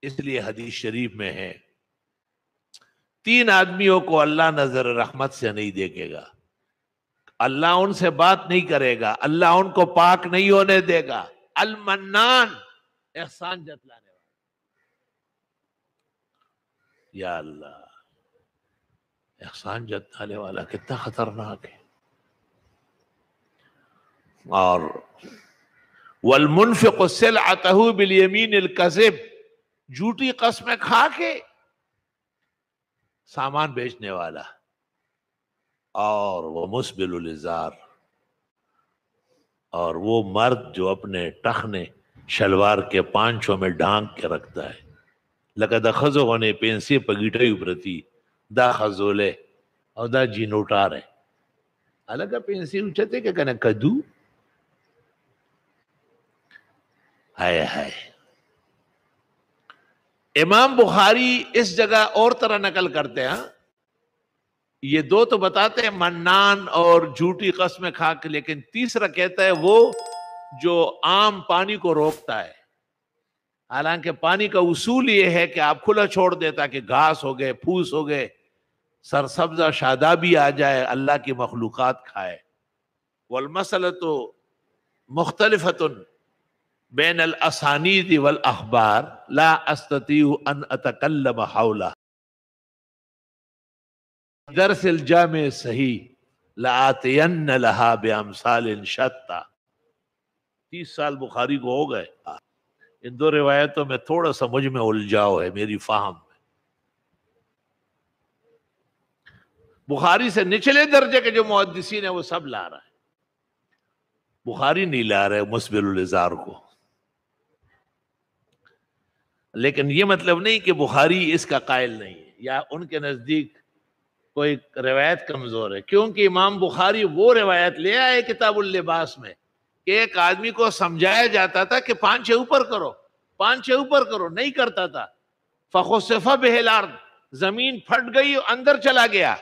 اس لیے حدیث شریف میں ہے 3 آدمیوں کو اللہ نظر رحمت سے نہیں دیکھے گا، اللہ ان سے بات نہیں کرے گا، اللہ ان کو پاک نہیں ہونے دے گا۔ المنان، احسان جتلانے والا، یا اللہ، احسان جتلانے والا کتنا خطرناک ہے۔ اور والمنفق سلعته بالیمین الکذب، جھوٹی قسمیں کھا کے سامان بیچنے والا، اور وہ مسبل الازار، اور وہ مرد جو اپنے ٹخنے شلوار کے پانچوں میں ڈھانک کے رکھتا ہے۔ لقد اخذه نے پینسی پگیٹھے اوپرتی دا خزولے اور دا جینوٹارے الگا پینسی اچھتے کہ کنا کدو، ہائے ہائے۔ امام بخاری اس جگہ اور طرح نقل کرتے ہیں، یہ 2 تو بتاتے ہیں منان اور جھوٹی قسمیں کھا کے، لیکن تیسرا کہتا ہے وہ جو عام پانی کو روکتا ہے۔ حالانکہ پانی کا اصول یہ ہے کہ آپ کھلا چھوڑ دے تاکہ گھاس ہو گئے، پھوس ہو گئے، سرسبزہ شادابی آ جائے، اللہ کی مخلوقات کھائے۔ والمسئلۃ مختلفۃ بین الاسانید والاخبار لا استطيع ان اتکلم حولہ درس الجامع صحیح لآتین لہا بامثال شتیٰ۔ 30 سال بخاری کو ہو گئے، ان 2 روایتوں میں تھوڑا سا مجھ میں الجھاؤ ہے میری فہم میں۔ بخاری سے نچلے درجے کے جو محدثین ہیں وہ سب لا رہا ہے، بخاری نہیں لا رہے مسبل الازار کو۔ لیکن یہ مطلب نہیں کہ بخاری اس کا قائل نہیں ہے یا ان کے نزدیک کوئی روایت کمزور ہے، کیونکہ امام بخاری وہ روایت لے آئے کتاب اللباس میں کہ ایک آدمی کو سمجھایا جاتا تھا کہ 5 اوپر کرو، 5 اوپر کرو، نہیں کرتا تھا۔ فخسف بہ الارض، زمین پھٹ گئی، اندر چلا گیا،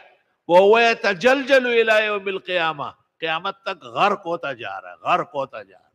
وہو یتجلجل الی یوم القیامہ، قیامت تک غرق ہوتا جا رہا ہے، غرق ہوتا جا رہا ہے۔